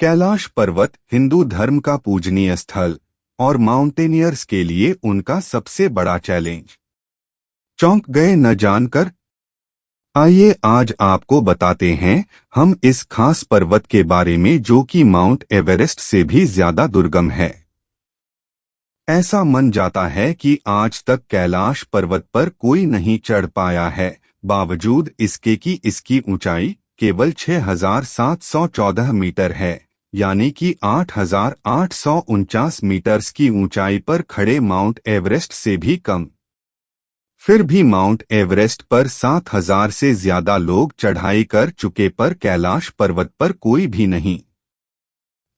कैलाश पर्वत हिंदू धर्म का पूजनीय स्थल और माउंटेनियर्स के लिए उनका सबसे बड़ा चैलेंज। चौंक गए न जानकर? आइए आज आपको बताते हैं हम इस खास पर्वत के बारे में जो कि माउंट एवरेस्ट से भी ज्यादा दुर्गम है। ऐसा मन जाता है कि आज तक कैलाश पर्वत पर कोई नहीं चढ़ पाया है, बावजूद इसके कि इसकी ऊंचाई केवल 6,714 मीटर है, यानी कि 8,849 मीटर्स की ऊंचाई पर खड़े माउंट एवरेस्ट से भी कम। फिर भी माउंट एवरेस्ट पर 7,000 से ज्यादा लोग चढ़ाई कर चुके, पर कैलाश पर्वत पर कोई भी नहीं।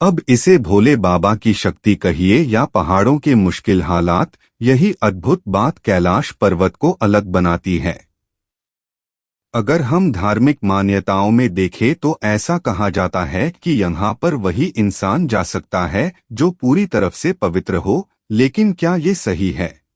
अब इसे भोले बाबा की शक्ति कहिए या पहाड़ों के मुश्किल हालात, यही अद्भुत बात कैलाश पर्वत को अलग बनाती है। अगर हम धार्मिक मान्यताओं में देखें तो ऐसा कहा जाता है कि यहाँ पर वही इंसान जा सकता है जो पूरी तरफ से पवित्र हो, लेकिन क्या ये सही है?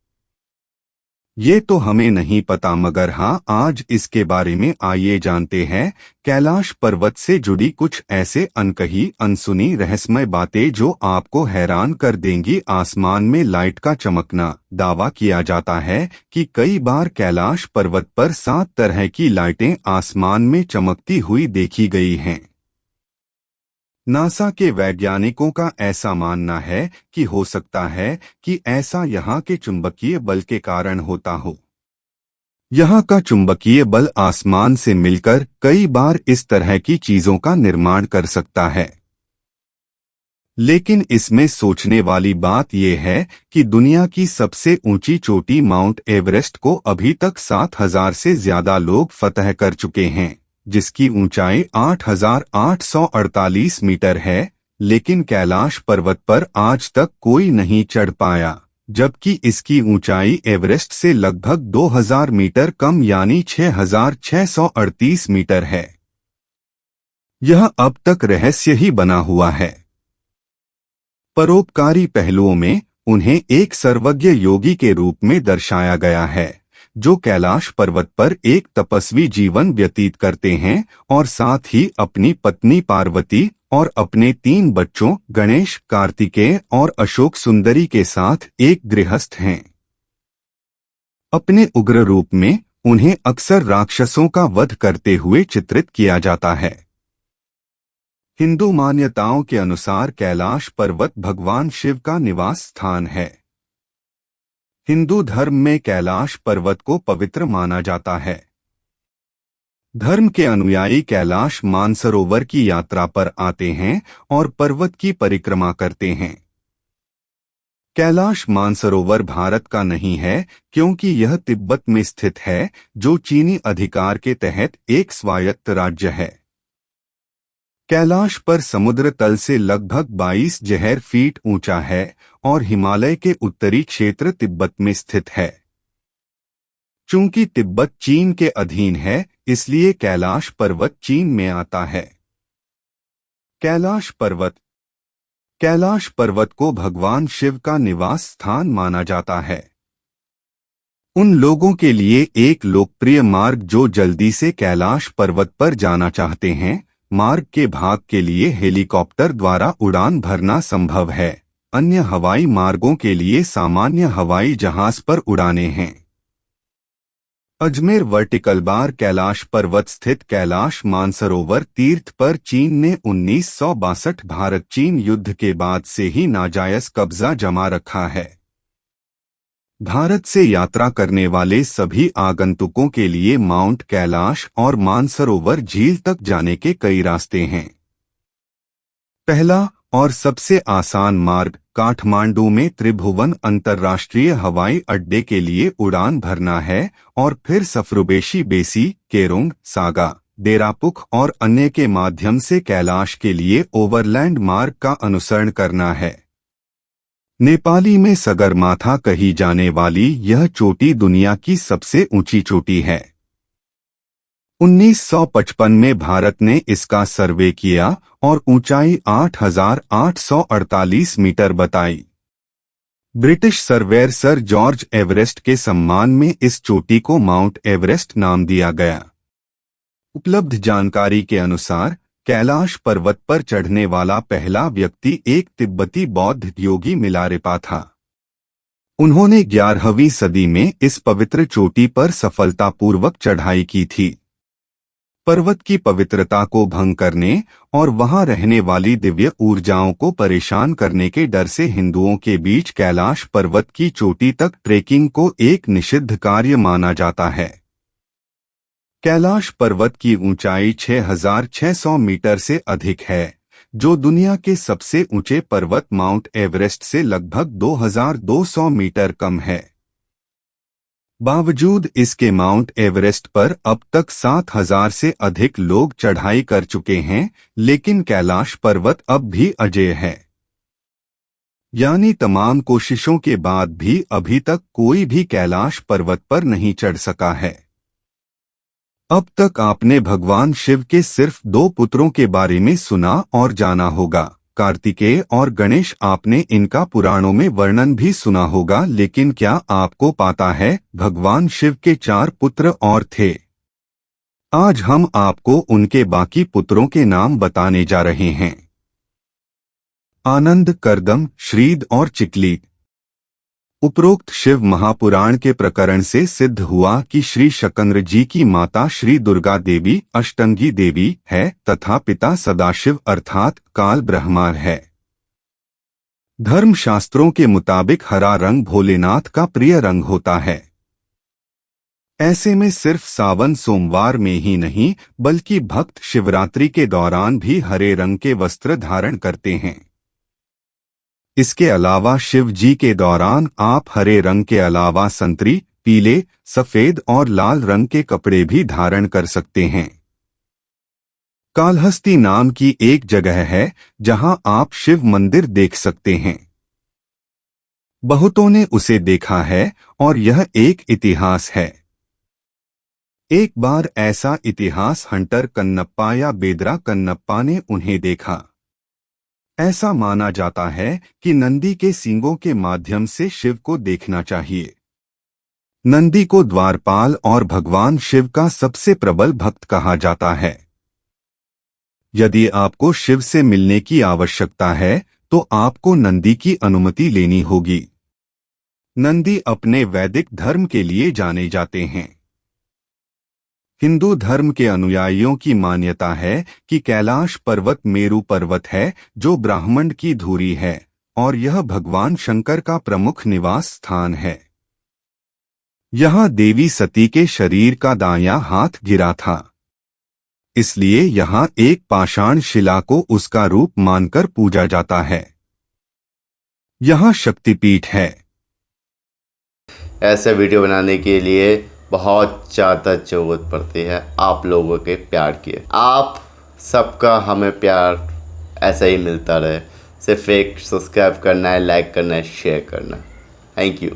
ये तो हमें नहीं पता, मगर हाँ, आज इसके बारे में आइए जानते हैं। कैलाश पर्वत से जुड़ी कुछ ऐसे अनकही अनसुनी रहस्यमय बातें जो आपको हैरान कर देंगी। आसमान में लाइट का चमकना। दावा किया जाता है कि कई बार कैलाश पर्वत पर 7 तरह की लाइटें आसमान में चमकती हुई देखी गई हैं। नासा के वैज्ञानिकों का ऐसा मानना है कि हो सकता है कि ऐसा यहाँ के चुंबकीय बल के कारण होता हो। यहाँ का चुंबकीय बल आसमान से मिलकर कई बार इस तरह की चीजों का निर्माण कर सकता है। लेकिन इसमें सोचने वाली बात यह है कि दुनिया की सबसे ऊंची चोटी माउंट एवरेस्ट को अभी तक 7,000 से ज्यादा लोग फतह कर चुके हैं, जिसकी ऊंचाई 8,848 मीटर है, लेकिन कैलाश पर्वत पर आज तक कोई नहीं चढ़ पाया, जबकि इसकी ऊंचाई एवरेस्ट से लगभग 2,000 मीटर कम यानी 6,638 मीटर है। यह अब तक रहस्य ही बना हुआ है। परोपकारी पहलुओं में उन्हें एक सर्वज्ञ योगी के रूप में दर्शाया गया है, जो कैलाश पर्वत पर एक तपस्वी जीवन व्यतीत करते हैं और साथ ही अपनी पत्नी पार्वती और अपने 3 बच्चों गणेश, कार्तिकेय और अशोक सुंदरी के साथ एक गृहस्थ हैं। अपने उग्र रूप में उन्हें अक्सर राक्षसों का वध करते हुए चित्रित किया जाता है। हिंदू मान्यताओं के अनुसार कैलाश पर्वत भगवान शिव का निवास स्थान है। हिंदू धर्म में कैलाश पर्वत को पवित्र माना जाता है। धर्म के अनुयायी कैलाश मानसरोवर की यात्रा पर आते हैं और पर्वत की परिक्रमा करते हैं। कैलाश मानसरोवर भारत का नहीं है, क्योंकि यह तिब्बत में स्थित है, जो चीनी अधिकार के तहत एक स्वायत्त राज्य है। कैलाश पर समुद्र तल से लगभग 22,000 फीट ऊंचा है और हिमालय के उत्तरी क्षेत्र तिब्बत में स्थित है। चूंकि तिब्बत चीन के अधीन है, इसलिए कैलाश पर्वत चीन में आता है। कैलाश पर्वत को भगवान शिव का निवास स्थान माना जाता है। उन लोगों के लिए एक लोकप्रिय मार्ग जो जल्दी से कैलाश पर्वत पर जाना चाहते हैं। मार्ग के भाग के लिए हेलीकॉप्टर द्वारा उड़ान भरना संभव है। अन्य हवाई मार्गों के लिए सामान्य हवाई जहाज पर उड़ानें हैं। अजमेर वर्टिकल बार कैलाश पर्वत स्थित कैलाश मानसरोवर तीर्थ पर चीन ने 1962 भारत चीन युद्ध के बाद से ही नाजायज कब्जा जमा रखा है। भारत से यात्रा करने वाले सभी आगंतुकों के लिए माउंट कैलाश और मानसरोवर झील तक जाने के कई रास्ते हैं। पहला और सबसे आसान मार्ग काठमांडू में त्रिभुवन अंतर्राष्ट्रीय हवाई अड्डे के लिए उड़ान भरना है और फिर सफरुबेशी बेसी, केरोंग, सागा, डेरापुख और अन्य के माध्यम से कैलाश के लिए ओवरलैंड मार्ग का अनुसरण करना है। नेपाली में सगरमाथा कही जाने वाली यह चोटी दुनिया की सबसे ऊंची चोटी है। 1955 में भारत ने इसका सर्वे किया और ऊंचाई 8,848 मीटर बताई। British surveyor sir George Everest के सम्मान में इस चोटी को माउंट एवरेस्ट नाम दिया गया। उपलब्ध जानकारी के अनुसार कैलाश पर्वत पर चढ़ने वाला पहला व्यक्ति एक तिब्बती बौद्ध योगी मिलारेपा था। उन्होंने 11वीं सदी में इस पवित्र चोटी पर सफलतापूर्वक चढ़ाई की थी। पर्वत की पवित्रता को भंग करने और वहां रहने वाली दिव्य ऊर्जाओं को परेशान करने के डर से हिंदुओं के बीच कैलाश पर्वत की चोटी तक ट्रेकिंग को एक निषिद्ध कार्य माना जाता है। कैलाश पर्वत की ऊंचाई 6,600 मीटर से अधिक है, जो दुनिया के सबसे ऊंचे पर्वत माउंट एवरेस्ट से लगभग 2,200 मीटर कम है। बावजूद इसके माउंट एवरेस्ट पर अब तक 7,000 से अधिक लोग चढ़ाई कर चुके हैं, लेकिन कैलाश पर्वत अब भी अजेय है। यानी तमाम कोशिशों के बाद भी अभी तक कोई भी कैलाश पर्वत पर नहीं चढ़ सका है। अब तक आपने भगवान शिव के सिर्फ 2 पुत्रों के बारे में सुना और जाना होगा, कार्तिकेय और गणेश। आपने इनका पुराणों में वर्णन भी सुना होगा, लेकिन क्या आपको पता है भगवान शिव के 4 पुत्र और थे। आज हम आपको उनके बाकी पुत्रों के नाम बताने जा रहे हैं। आनंद, कर्दम, श्रीद और चिकली। उपरोक्त शिव महापुराण के प्रकरण से सिद्ध हुआ कि श्री शकंद्र जी की माता श्री दुर्गा देवी अष्टंगी देवी है तथा पिता सदाशिव अर्थात काल ब्रह्मा है। धर्मशास्त्रों के मुताबिक हरा रंग भोलेनाथ का प्रिय रंग होता है। ऐसे में सिर्फ सावन सोमवार में ही नहीं बल्कि भक्त शिवरात्रि के दौरान भी हरे रंग के वस्त्र धारण करते हैं। इसके अलावा शिव जी के दौरान आप हरे रंग के अलावा संतरी, पीले, सफेद और लाल रंग के कपड़े भी धारण कर सकते हैं। कालहस्ती नाम की एक जगह है जहां आप शिव मंदिर देख सकते हैं। बहुतों ने उसे देखा है और यह एक इतिहास है। एक बार ऐसा इतिहास हंटर कन्नप्पा या बेदरा कन्नप्पा ने उन्हें देखा। ऐसा माना जाता है कि नंदी के सींगों के माध्यम से शिव को देखना चाहिए। नंदी को द्वारपाल और भगवान शिव का सबसे प्रबल भक्त कहा जाता है। यदि आपको शिव से मिलने की आवश्यकता है तो आपको नंदी की अनुमति लेनी होगी। नंदी अपने वैदिक धर्म के लिए जाने जाते हैं। हिंदू धर्म के अनुयायियों की मान्यता है कि कैलाश पर्वत मेरु पर्वत है जो ब्रह्मांड की धुरी है और यह भगवान शंकर का प्रमुख निवास स्थान है। यहाँ देवी सती के शरीर का दायां हाथ गिरा था, इसलिए यहाँ एक पाषाण शिला को उसका रूप मानकर पूजा जाता है। यहाँ शक्तिपीठ है। ऐसे वीडियो बनाने के लिए बहुत ज़्यादा ज़रूरत पड़ती है आप लोगों के प्यार की। आप सबका हमें प्यार ऐसा ही मिलता रहे। सिर्फ एक सब्सक्राइब करना है, लाइक करना है, शेयर करना है। Thank you.